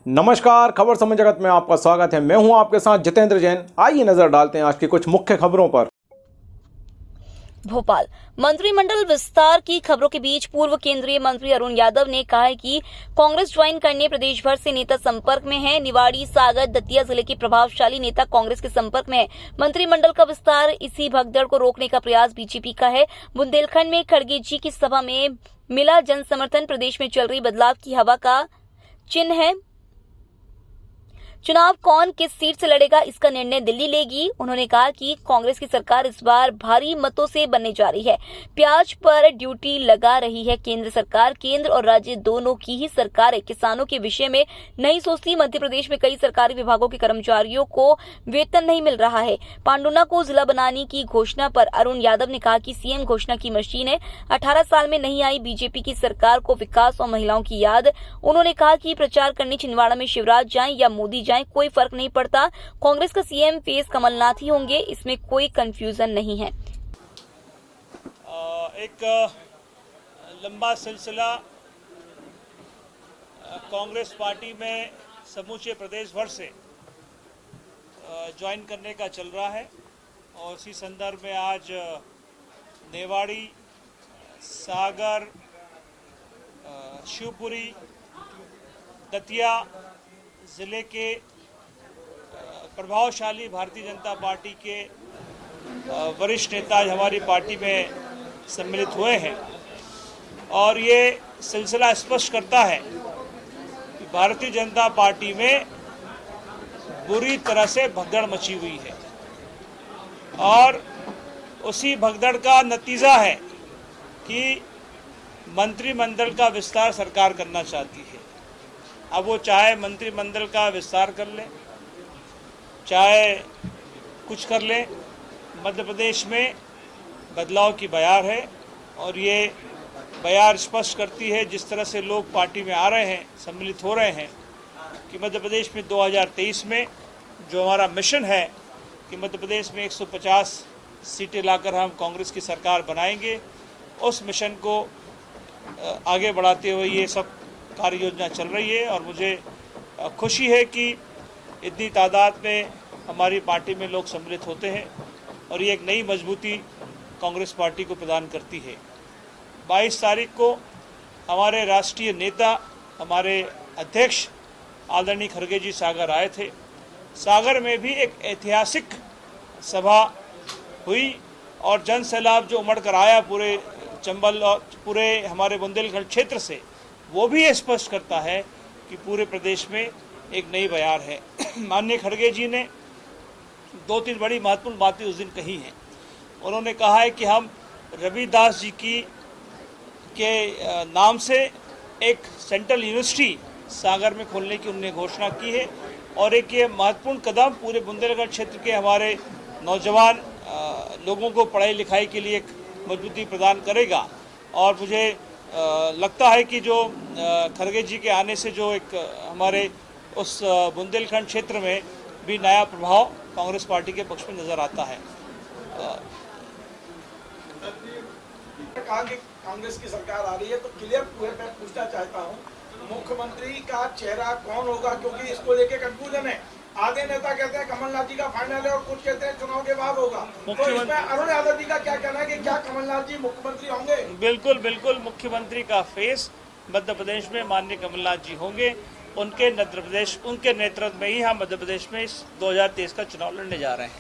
नमस्कार, खबर समय जगत में आपका स्वागत है। मैं हूं आपके साथ जितेंद्र जैन। आइए नजर डालते हैं आज की कुछ मुख्य खबरों पर। भोपाल मंत्रिमंडल विस्तार की खबरों के बीच पूर्व केंद्रीय मंत्री अरुण यादव ने कहा है कि कांग्रेस ज्वाइन करने प्रदेश भर से नेता संपर्क में हैं। निवाड़ी, सागर, दतिया जिले के प्रभावशाली नेता कांग्रेस के संपर्क में है। मंत्रिमंडल का विस्तार इसी भगदड़ को रोकने का प्रयास बीजेपी का है। बुंदेलखंड में खड़गे जी की सभा में मिला जन समर्थन। प्रदेश में चल रही बदलाव की हवा का चिन्ह है। चुनाव कौन किस सीट से लड़ेगा, इसका निर्णय दिल्ली लेगी। उन्होंने कहा कि कांग्रेस की सरकार इस बार भारी मतों से बनने जा रही है। प्याज पर ड्यूटी लगा रही है केंद्र सरकार। केंद्र और राज्य दोनों की ही सरकारें किसानों के विषय में नहीं सोचती। मध्य प्रदेश में कई सरकारी विभागों के कर्मचारियों को वेतन नहीं मिल रहा है। पांडुना को जिला बनाने की घोषणा पर अरुण यादव ने कहा कि सीएम घोषणा की मशीन है। 18 साल में नहीं आई बीजेपी की सरकार को विकास और महिलाओं की याद। उन्होंने कहा कि प्रचार करने छिंदवाड़ा में शिवराज जाएं या मोदी जाएं, कोई फर्क नहीं पड़ता। कांग्रेस का सीएम फेस कमलनाथ ही होंगे, इसमें कोई कंफ्यूजन नहीं है। एक लंबा सिलसिला कांग्रेस पार्टी में समूचे प्रदेश भर से ज्वाइन करने का चल रहा है और इसी संदर्भ में आज नेवाड़ी, सागर, शिवपुरी, दतिया जिले के प्रभावशाली भारतीय जनता पार्टी के वरिष्ठ नेता हमारी पार्टी में सम्मिलित हुए हैं और ये सिलसिला स्पष्ट करता है कि भारतीय जनता पार्टी में बुरी तरह से भगदड़ मची हुई है और उसी भगदड़ का नतीजा है कि मंत्रिमंडल का विस्तार सरकार करना चाहती है। अब वो चाहे मंत्रिमंडल का विस्तार कर ले, चाहे कुछ कर ले, मध्य प्रदेश में बदलाव की बयार है और ये बयार स्पष्ट करती है जिस तरह से लोग पार्टी में आ रहे हैं, सम्मिलित हो रहे हैं कि मध्य प्रदेश में 2023 में जो हमारा मिशन है कि मध्य प्रदेश में 150 सीटें लाकर हम कांग्रेस की सरकार बनाएंगे, उस मिशन को आगे बढ़ाते हुए ये सब कार्य योजना चल रही है और मुझे खुशी है कि इतनी तादाद में हमारी पार्टी में लोग सम्मिलित होते हैं और ये एक नई मजबूती कांग्रेस पार्टी को प्रदान करती है। 22 तारीख को हमारे राष्ट्रीय नेता, हमारे अध्यक्ष आदरणीय खड़गे जी सागर आए थे। सागर में भी एक ऐतिहासिक सभा हुई और जन सैलाब जो उमड़ कर आया पूरे चंबल और पूरे हमारे बुंदेलखंड क्षेत्र से, वो भी स्पष्ट करता है कि पूरे प्रदेश में एक नई बयार है। माननीय खड़गे जी ने 2-3 बड़ी महत्वपूर्ण बातें उस दिन कही हैं। उन्होंने कहा है कि हम रविदास जी के नाम से एक सेंट्रल यूनिवर्सिटी सागर में खोलने की उन्होंने घोषणा की है और एक ये महत्वपूर्ण कदम पूरे बुंदेलखंड क्षेत्र के हमारे नौजवान लोगों को पढ़ाई लिखाई के लिए एक मजबूती प्रदान करेगा। और मुझे लगता है कि जो खड़गे जी के आने से जो एक हमारे उस बुंदेलखंड क्षेत्र में भी नया प्रभाव कांग्रेस पार्टी के पक्ष में नजर आता है। कहा कि कांग्रेस की सरकार आ रही है तो क्लियर हुए मैं पूछना चाहता हूं, मुख्यमंत्री का चेहरा कौन होगा, क्योंकि इसको लेके कंफ्यूजन है। आधे नेता कहते हैं कमलनाथ जी का फाइनल है और कुछ कहते हैं चुनाव के बाद होगा। तो इसमें अरुण यादव जी का क्या कहना है कि क्या कमलनाथ जी मुख्यमंत्री होंगे? बिल्कुल बिल्कुल, मुख्यमंत्री का फेस मध्य प्रदेश में माननीय कमलनाथ जी होंगे। उनके नेतृत्व में ही हम मध्य प्रदेश में इस 2023 का चुनाव लड़ने जा रहे हैं।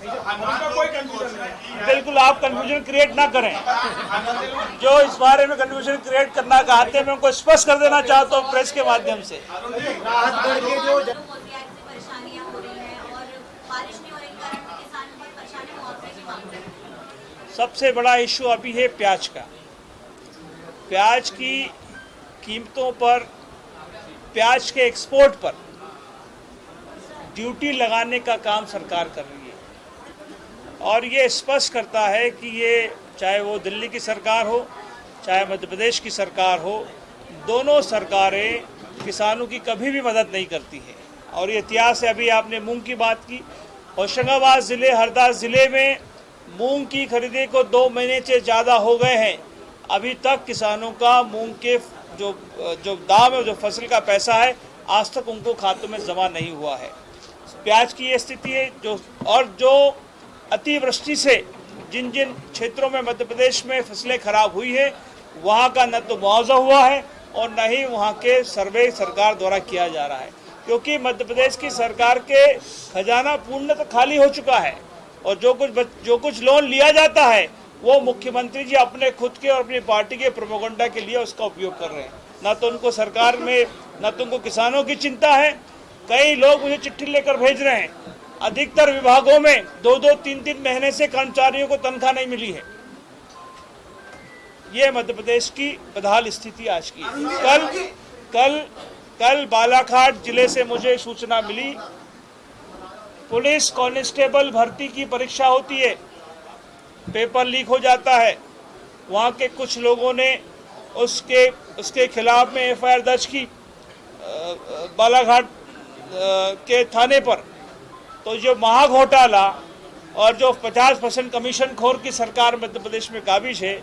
कोई कंफ्यूजन नहीं। बिल्कुल, आप कंफ्यूजन क्रिएट ना करें। जो इस बारे में कंफ्यूजन क्रिएट करना चाहते हैं मैं उनको स्पष्ट कर देना चाहता हूँ प्रेस के माध्यम से। सबसे बड़ा इशू अभी है प्याज का। प्याज की कीमतों पर, प्याज के एक्सपोर्ट पर ड्यूटी लगाने का काम सरकार कर रही है और ये स्पष्ट करता है कि ये चाहे वो दिल्ली की सरकार हो, चाहे मध्य प्रदेश की सरकार हो, दोनों सरकारें किसानों की कभी भी मदद नहीं करती है। और ये इतिहास है। अभी आपने मूंग की बात की, होशंगाबाद ज़िले, हरदा ज़िले में मूंग की खरीदी को 2 महीने से ज़्यादा हो गए हैं। अभी तक किसानों का मूंग के जो दाम है, जो फसल का पैसा है, आज तक उनको खातों में जमा नहीं हुआ है। प्याज की ये स्थिति है जो अतिवृष्टि से जिन जिन क्षेत्रों में मध्य प्रदेश में फसलें खराब हुई है वहाँ का न तो मुआवजा हुआ है और न ही वहाँ के सर्वे सरकार द्वारा किया जा रहा है, क्योंकि मध्य प्रदेश की सरकार के खजाना पूर्णतः खाली हो चुका है और जो कुछ लोन लिया जाता है वो मुख्यमंत्री जी अपने खुद के और अपनी पार्टी के प्रोपेगेंडा के लिए उसका उपयोग कर रहे हैं। ना तो उनको सरकार में, ना तो उनको किसानों की चिंता है। कई लोग मुझे चिट्ठी लेकर भेज रहे हैं, अधिकतर विभागों में 2-2, 3-3 महीने से कर्मचारियों को तनख्वाह नहीं मिली है। ये मध्य प्रदेश की बदहाल स्थिति आज की। कल बालाघाट जिले से मुझे सूचना मिली, पुलिस कांस्टेबल भर्ती की परीक्षा होती है, पेपर लीक हो जाता है। वहाँ के कुछ लोगों ने उसके खिलाफ में एफआईआर दर्ज की बालाघाट के थाने पर। तो जो महाघोटाला और जो 50% कमीशन खोर की सरकार मध्य प्रदेश में काबिज है,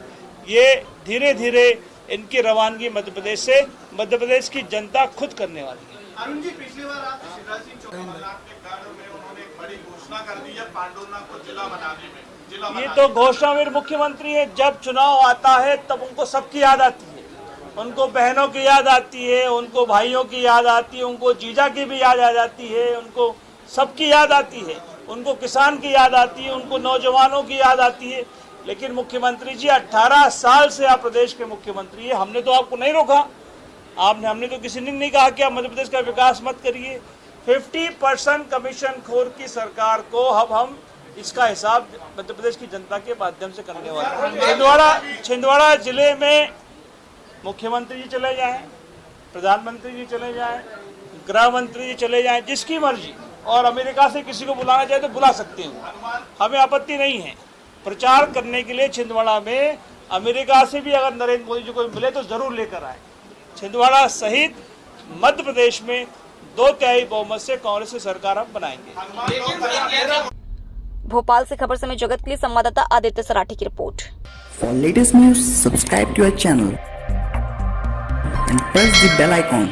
ये धीरे धीरे इनकी रवानगी मध्य प्रदेश की जनता खुद करने वाली है। अरुण जी, पिछली बार आप शिवराज सिंह चौहान के गढ़ में उन्होंने एक बड़ी घोषणा कर दी है पांडुरंग को जिला बनाने में। ये तो घोषणा मेरे मुख्यमंत्री है, जब चुनाव आता है तब उनको सबकी याद आती है, उनको बहनों की याद आती है, उनको भाइयों की याद आती है, उनको जीजा की भी याद आ जाती है, उनको सबकी याद आती है, उनको किसान की याद आती है, उनको नौजवानों की याद आती है। लेकिन मुख्यमंत्री जी 18 साल से आप प्रदेश के मुख्यमंत्री है, हमने तो आपको नहीं रोका, हमने तो किसी ने नहीं कहा कि आप मध्य प्रदेश का विकास मत करिए। 50% कमीशन खोर की सरकार को अब हम इसका हिसाब मध्य प्रदेश की जनता के माध्यम से करने वाले हैं। छिंदवाड़ा जिले में मुख्यमंत्री जी चले जाएं, प्रधानमंत्री जी चले जाएं, गृह मंत्री जी चले जाएं, जिसकी मर्जी, और अमेरिका से किसी को बुलाना चाहे तो बुला सकते हैं, हमें आपत्ति नहीं है। प्रचार करने के लिए छिंदवाड़ा में अमेरिका से भी अगर नरेंद्र मोदी जी को मिले तो जरूर लेकर आए। छिंदवाड़ा सहित मध्य प्रदेश में 2/3 बहुमत से कांग्रेस की सरकार हम बनाएंगे। भोपाल से खबर समय जगत के लिए संवाददाता आदित्य सराठी की report. For latest news, subscribe to our channel and press the bell icon